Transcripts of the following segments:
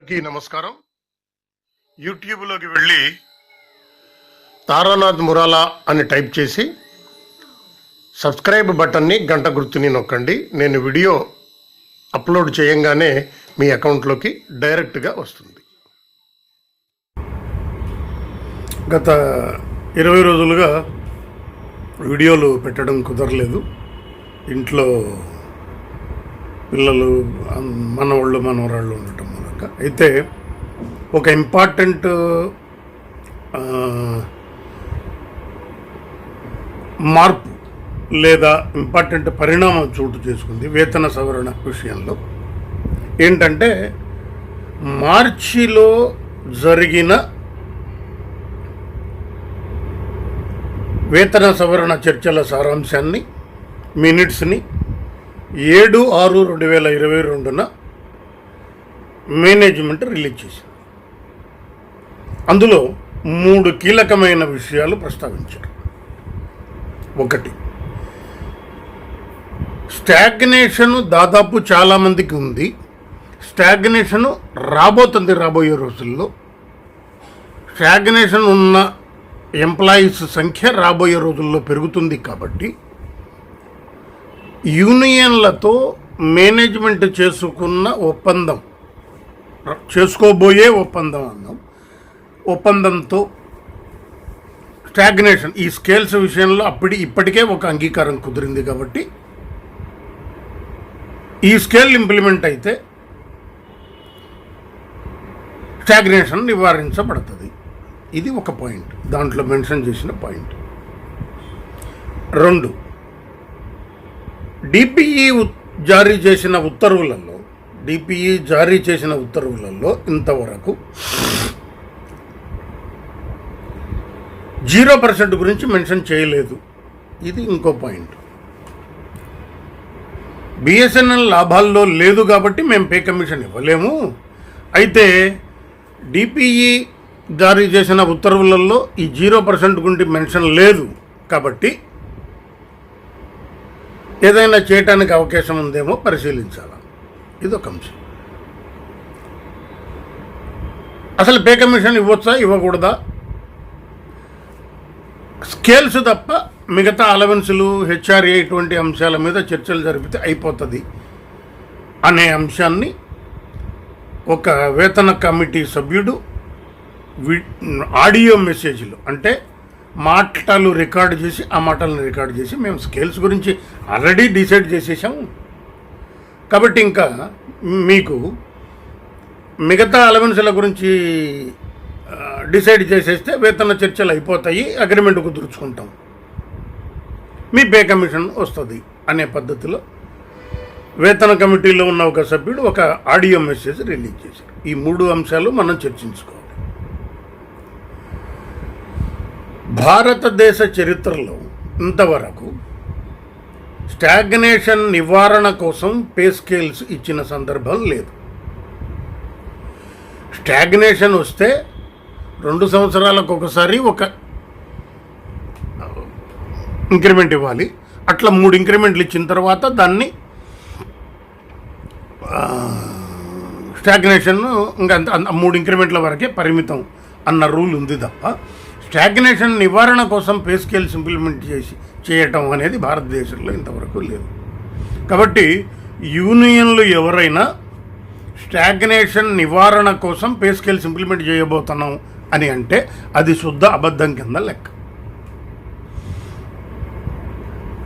నమస్కారం. యూట్యూబ్లోకి వెళ్ళి తారానాథ్ మురాలా అని టైప్ చేసి సబ్స్క్రైబ్ బటన్ని గంట గుర్తుని నొక్కండి. నేను వీడియో అప్లోడ్ చేయంగానే మీ అకౌంట్లోకి డైరెక్ట్గా వస్తుంది. గత 20 రోజులుగా వీడియోలు పెట్టడం కుదరలేదు. ఇంట్లో పిల్లలు మనవాళ్ళు మనవరాళ్ళు ఉండటం మూలంగా. అయితే ఒక ఇంపార్టెంట్ మార్పు లేదా ఇంపార్టెంట్ పరిణామం చోటు చేసుకుంది వేతన సవరణ విషయంలో. ఏంటంటే మార్చిలో జరిగిన వేతన సవరణ చర్చల సారాంశాన్ని మినిట్స్ని 7/6/2022 మేనేజ్మెంట్ రిలీజ్ చేసింది. అందులో 3 కీలకమైన విషయాలు ప్రస్తావించారు. ఒకటి, స్టాగ్నేషన్ దాదాపు చాలామందికి ఉంది. స్టాగ్నేషన్ రాబోయే రోజుల్లో స్టాగ్నేషన్ ఉన్న ఎంప్లాయీస్ సంఖ్య రాబోయే రోజుల్లో పెరుగుతుంది. కాబట్టి యూనియన్లతో మేనేజ్మెంట్ చేసుకోబోయే ఒప్పందంతో స్టాగ్నేషన్ ఈ స్కేల్స్ విషయంలో ఇప్పటికే ఒక అంగీకారం కుదిరింది. కాబట్టి ఈ స్కేల్ ఇంప్లిమెంట్ అయితే స్టాగ్నేషన్ నివారించబడుతుంది. ఇది ఒక పాయింట్, దాంట్లో మెన్షన్ చేసిన పాయింట్. 2, డిపిఈ జారీ చేసిన ఉత్తర్వులలో ఇంతవరకు 0% గురించి మెన్షన్ చేయలేదు. ఇది ఇంకో పాయింట్. బిఎస్ఎన్ఎల్ లాభాల్లో లేదు కాబట్టి మేము పే కమిషన్ ఇవ్వలేము. అయితే డిపిఈ జారీ చేసిన ఉత్తర్వులలో ఈ 0% గురించి మెన్షన్ లేదు కాబట్టి ఏదైనా చేయటానికి అవకాశం ఉందేమో పరిశీలించాలి. ఇదొక అంశం. అసలు పే కమిషన్ ఇవ్వచ్చా ఇవ్వకూడదా, స్కేల్స్ తప్ప మిగతా అలవెన్సులు హెచ్ఆర్ఏ ఇటువంటి అంశాల మీద చర్చలు జరిపితే అయిపోతుంది అనే అంశాన్ని ఒక వేతన కమిటీ సభ్యుడు ఆడియో మెసేజ్లు అంటే మాటలు రికార్డు చేసి ఆ మాటలను రికార్డు చేసి మేము స్కేల్స్ గురించి ఆల్రెడీ డిసైడ్ చేసేసాము కాబట్టి ఇంకా మీకు మిగతా అలవెన్సుల గురించి డిసైడ్ చేసేస్తే వేతన చర్చలు అయిపోతాయి, అగ్రిమెంట్ కుదుర్చుకుంటాం, మీ పే కమిషన్ వస్తుంది అనే పద్ధతిలో వేతన కమిటీలో ఉన్న ఒక సభ్యుడు ఒక ఆడియో మెసేజ్ రిలీజ్ చేశారు. ఈ 3 అంశాలు మనం చర్చించుకోవాలి. భారతదేశ చరిత్రలో ఇంతవరకు స్టాగ్నేషన్ నివారణ కోసం పే స్కేల్స్ ఇచ్చిన సందర్భం లేదు. స్టాగ్నేషన్ వస్తే 2 సంవత్సరాలకు ఒకసారి ఒక ఇంక్రిమెంట్ ఇవ్వాలి. అట్లా 3 ఇంక్రిమెంట్లు ఇచ్చిన తర్వాత దాన్ని స్టాగ్నేషన్ ఇంకా 3 ఇంక్రిమెంట్ల వరకే పరిమితం అన్న రూల్ ఉంది తప్ప స్టాగ్నేషన్ నివారణ కోసం పే స్కేల్స్ ఇంప్లిమెంట్ చేయటం అనేది భారతదేశంలో ఇంతవరకు లేదు. కాబట్టి యూనియన్లు ఎవరైనా స్టాగ్నేషన్ నివారణ కోసం పే స్కేల్స్ ఇంప్లిమెంట్ చేయబోతున్నాం అని అంటే అది శుద్ధ అబద్ధం కింద లెక్క.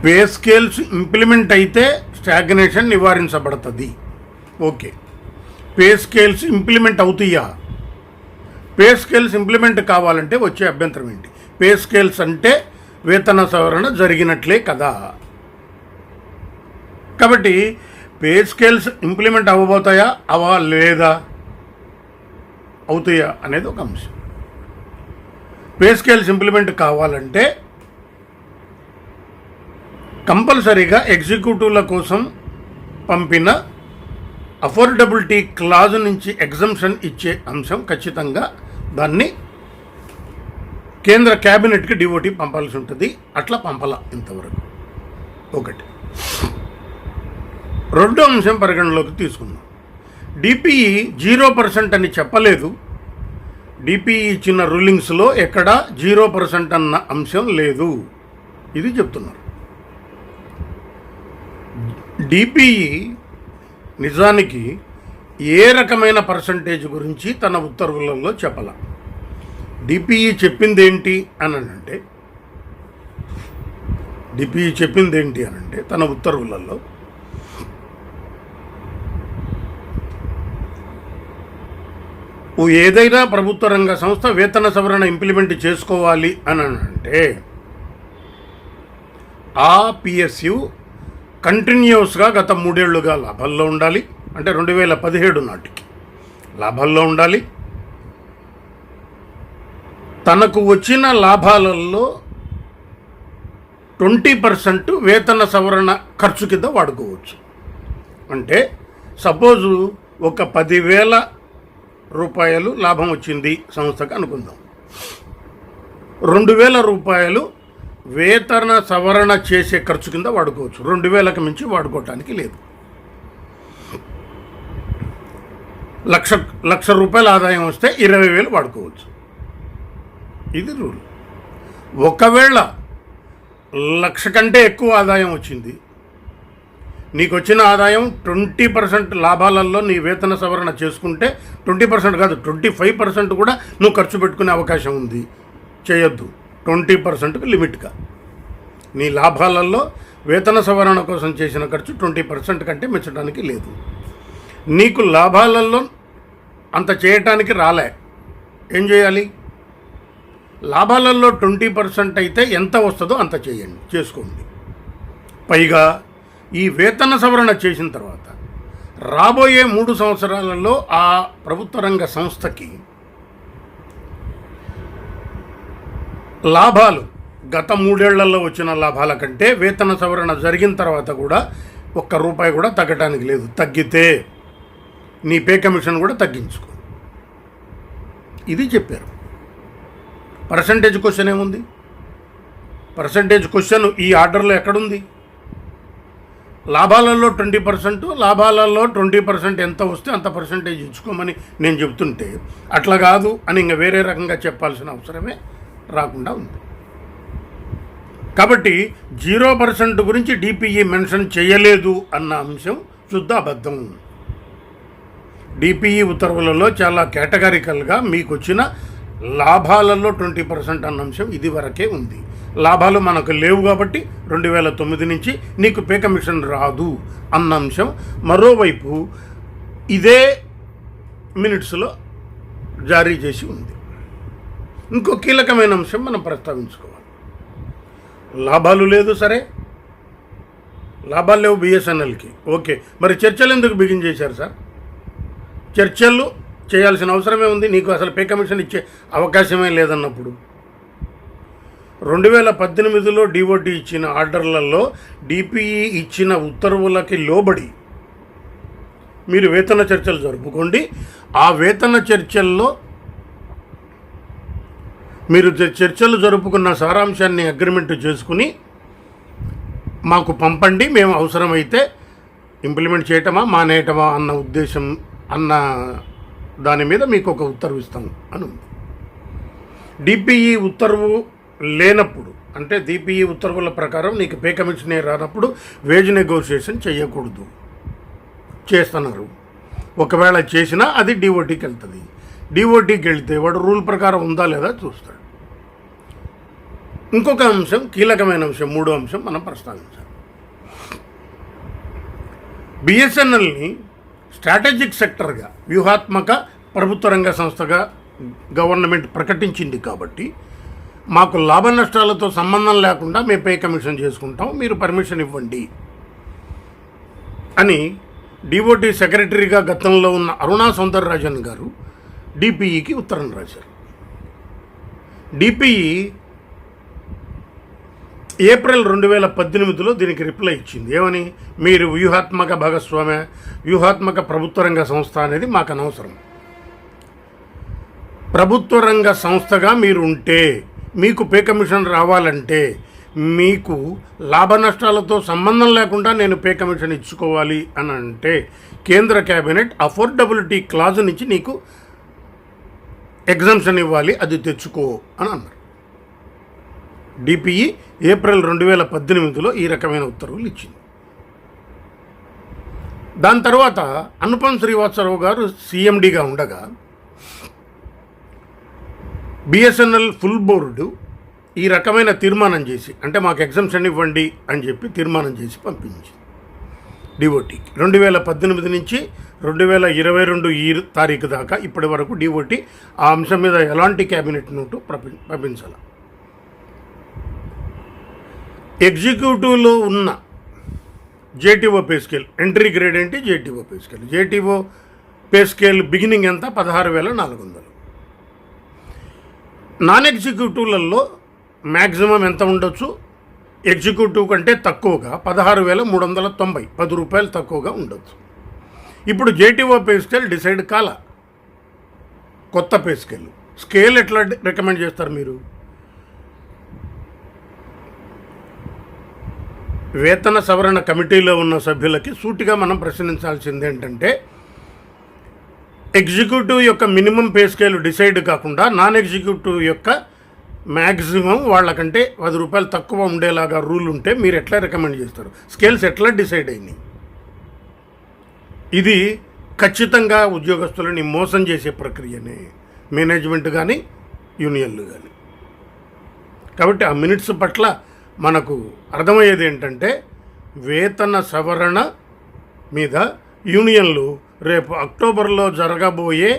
పే స్కేల్స్ ఇంప్లిమెంట్ అయితే స్టాగ్నేషన్ నివారించబడుతుంది. ఓకే, పే స్కేల్స్ ఇంప్లిమెంట్ అవుతాయా? పే స్కేల్స్ ఇంప్లిమెంట్ కావాలంటే వచ్చే అభ్యంతరం ఏంటి? పే స్కేల్స్ అంటే వేతన సవరణ జరిగినట్లే కదా. కాబట్టి పే స్కేల్స్ ఇంప్లిమెంట్ అవ్వబోతాయా లేదా అవుతాయా అనేది ఒక అంశం. పే స్కేల్స్ ఇంప్లిమెంట్ కావాలంటే కంపల్సరీగా ఎగ్జిక్యూటివ్ల కోసం పంపిన అఫోర్డబిలిటీ క్లాజ్ నుంచి ఎగ్జంప్షన్ ఇచ్చే అంశం ఖచ్చితంగా దాన్ని కేంద్ర క్యాబినెట్కి డివోటీ పంపాల్సి ఉంటుంది. అట్లా పంపాల ఇంతవరకు. ఒకటి. రెండో అంశం పరిగణలోకి తీసుకుందాం. డిపిఈ 0% అని చెప్పలేదు. డిపిఈ ఇచ్చిన రూలింగ్స్లో ఎక్కడ 0% అన్న అంశం లేదు. ఇది చెప్తున్నారు. డిపిఈ నిజానికి ఏ రకమైన పర్సంటేజ్ గురించి తన ఉత్తర్వులలో చెప్పాల. డిపిఈ చెప్పింది ఏంటి అని అంటే తన ఉత్తర్వులలో ఏదైనా ప్రభుత్వ రంగ సంస్థ వేతన సవరణ ఇంప్లిమెంట్ చేసుకోవాలి అని అంటే ఆ పిఎస్యు కంటిన్యూస్గా గత 3 ఏళ్లుగా లాభాల్లో ఉండాలి. అంటే 2017 నాటికి లాభాల్లో ఉండాలి. తనకు వచ్చిన లాభాలలో 20% వేతన సవరణ ఖర్చు కింద వాడుకోవచ్చు. అంటే సపోజు ఒక 10,000 రూపాయలు లాభం వచ్చింది సంస్థకు అనుకుందాం. 2,000 రూపాయలు వేతన సవరణ చేసే ఖర్చు కింద వాడుకోవచ్చు. 2,000కి మించి వాడుకోవటానికి లేదు. 1,00,000 రూపాయల ఆదాయం వస్తే 20,000 వాడుకోవచ్చు. ఇది రూల్. ఒకవేళ 1,00,000 కంటే ఎక్కువ ఆదాయం వచ్చింది, నీకు వచ్చిన ఆదాయం 20% లాభాలలో నీ వేతన సవరణ చేసుకుంటే 20% కాదు 25% కూడా నువ్వు ఖర్చు పెట్టుకునే అవకాశం ఉంది. చేయొద్దు. 20%కు లిమిట్గా నీ లాభాలలో వేతన సవరణ కోసం చేసిన ఖర్చు 20% కంటే మెచ్చడానికి లేదు. నీకు లాభాలలో అంత చేయటానికి రాలే, ఏం చేయాలి? లాభాలలో 20% అయితే ఎంత వస్తుందో అంత చేసుకోండి. పైగా ఈ వేతన సవరణ చేసిన తర్వాత రాబోయే 3 సంవత్సరాలలో ఆ ప్రభుత్వ రంగ సంస్థకి లాభాలు గత 3 ఏళ్లలో వచ్చిన లాభాల కంటే వేతన సవరణ జరిగిన తర్వాత కూడా ₹1 కూడా తగ్గటానికి లేదు. తగ్గితే నీ పే కమిషన్ కూడా తగ్గించుకో. ఇది చెప్పారు. పర్సంటేజ్ క్వశ్చన్ ఏముంది? పర్సంటేజ్ క్వశ్చన్ ఈ ఆర్డర్లో ఎక్కడుంది? లాభాలలో 20%, లాభాలలో 20% ఎంత వస్తే అంత పర్సంటేజ్ ఇచ్చుకోమని నేను చెప్తుంటే అట్లా కాదు అని ఇంకా వేరే రకంగా చెప్పాల్సిన అవసరమే రాకుండా ఉంది. కాబట్టి 0% గురించి డిపిఈ మెన్షన్ చేయలేదు అన్న అంశం శుద్ధ అబద్ధం. డిపిఈ ఉత్తర్వులలో చాలా కేటగారికల్గా మీకు వచ్చిన లాభాలలో 20% అన్న అంశం ఇది వరకే ఉంది. లాభాలు మనకు లేవు కాబట్టి 2009 నుంచి నీకు పే కమిషన్ రాదు అన్న అంశం మరోవైపు ఇదే మినిట్స్లో జారీ చేసి ఉంది. ఇంకో కీలకమైన అంశం మనం ప్రస్తావించుకోవాలి. లాభాలు లేదు, సరే లాభాలు లేవు బిఎస్ఎన్ఎల్కి, ఓకే. మరి చర్చలు ఎందుకు బిగిన్ చేశారు సార్? చర్చలు చేయాల్సిన అవసరమే ఉంది. నీకు అసలు పే కమిషన్ ఇచ్చే అవకాశమే లేదన్నప్పుడు 2018లో డిఓటి ఇచ్చిన ఆర్డర్లలో డిపిఈ ఇచ్చిన ఉత్తర్వులకి లోబడి మీరు వేతన చర్చలు జరుపుకోండి. ఆ వేతన చర్చల్లో మీరు చర్చలు జరుపుకున్న సారాంశాన్ని అగ్రిమెంట్ చేసుకుని మాకు పంపండి, మేము అవసరమైతే ఇంప్లిమెంట్ చేయటమా మానేయటమా అన్న ఉద్దేశం అన్న దాని మీద మీకు ఒక ఉత్తర్వు ఇస్తాము అని ఉంది. డిపిఈ ఉత్తర్వు లేనప్పుడు, అంటే డిపిఈ ఉత్తర్వుల ప్రకారం నీకు పే కమిషనే రానప్పుడు వేజ్ నెగోషియేషన్ చేయకూడదు. చేస్తున్నారు. ఒకవేళ చేసినా అది డిఓటీకి వెళ్తుంది. డిఓటీకి వెళ్తే వాడు రూల్ ప్రకారం ఉందా లేదా చూస్తాడు. ఇంకొక అంశం, కీలకమైన అంశం, 3వ అంశం మనం ప్రస్తావించాలి. బిఎస్ఎన్ఎల్ని స్ట్రాటజిక్ సెక్టర్గా, వ్యూహాత్మక ప్రభుత్వ రంగ సంస్థగా గవర్నమెంట్ ప్రకటించింది కాబట్టి మాకు లాభ నష్టాలతో సంబంధం లేకుండా మేము పే కమిషన్ చేసుకుంటాం, మీరు పర్మిషన్ ఇవ్వండి అని డిఓటి సెక్రటరీగా గతంలో ఉన్న అరుణా సౌందరరాజన్ గారు డిపిఈకి ఉత్తరం రాశారు. డిపిఈ ఏప్రిల్ 2018లో దీనికి రిప్లై ఇచ్చింది. ఏమని? మీరు వ్యూహాత్మక భాగస్వామ్య, వ్యూహాత్మక ప్రభుత్వ రంగ సంస్థ అనేది మాకు అనవసరం. ప్రభుత్వ రంగ సంస్థగా మీరు ఉంటే, మీకు పే కమిషన్ రావాలంటే మీకు లాభ నష్టాలతో సంబంధం లేకుండా నేను పే కమిషన్ ఇచ్చుకోవాలి అని అంటే కేంద్ర క్యాబినెట్ అఫోర్డబిలిటీ క్లాజ్ నుంచి నీకు ఎగ్జామ్షన్ ఇవ్వాలి, అది తెచ్చుకో అని అన్నారు. డిపిఈ ఏప్రిల్ 2018లో ఈ రకమైన ఉత్తర్వులు ఇచ్చింది. దాని తర్వాత అనుపమ్ శ్రీవాత్సరావు గారు సిఎండిగా ఉండగా బిఎస్ఎన్ఎల్ ఫుల్ బోర్డు ఈ రకమైన తీర్మానం చేసి, అంటే మాకు ఎగ్జామ్షన్ ఇవ్వండి అని చెప్పి తీర్మానం చేసి పంపించింది డిఓటీకి. 2018 నుంచి 2022 ఈ తారీఖు దాకా ఇప్పటి వరకు డిఓటీ ఆ అంశం మీద ఎలాంటి క్యాబినెట్ నోటు పంపించాల. ఎగ్జిక్యూటివ్లో ఉన్న JTO pay scale, entry grade ఏంటి JTO pay scale, JTO pay scale beginning ఎంత 16,400. నాన్ ఎగ్జిక్యూటివ్లలో మ్యాక్సిమం ఎంత ఉండొచ్చు, ఎగ్జిక్యూటివ్ కంటే తక్కువగా 16,390, 10 రూపాయలు తక్కువగా ఉండొచ్చు. ఇప్పుడు జేటీఓ పే స్కేల్ డిసైడ్ కాల, కొత్త పే స్కేల్ ఎట్లా రికమెండ్ చేస్తారు మీరు? వేతన సవరణ కమిటీలో ఉన్న సభ్యులకి సూటిగా మనం ప్రశ్నించాల్సింది ఏంటంటే, ఎగ్జిక్యూటివ్ యొక్క మినిమం పే స్కేల్ డిసైడ్ కాకుండా నాన్ ఎగ్జిక్యూటివ్ యొక్క మ్యాక్సిమం వాళ్ళకంటే 10 రూపాయలు తక్కువ ఉండేలాగా రూల్ ఉంటే మీరు ఎట్లా రికమెండ్ చేస్తారు? స్కేల్స్ ఎట్లా డిసైడ్ అయినాయి? ఇది ఖచ్చితంగా ఉద్యోగస్తులని మోసం చేసే ప్రక్రియనే, మేనేజ్మెంట్ కానీ యూనియన్లు కానీ. కాబట్టి ఆ మినిట్స్ పట్ల మనకు అర్థమయ్యేది ఏంటంటే, వేతన సవరణ మీద యూనియన్లు రేపు అక్టోబర్లో జరగబోయే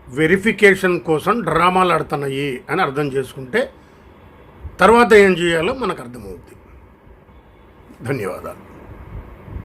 వెరిఫికేషన్ కోసం డ్రామాలు ఆడుతున్నాయి అని అర్థం చేసుకుంటే తర్వాత ఏం చేయాలో మనకు అర్థమవుతుంది. ధన్యవాదాలు.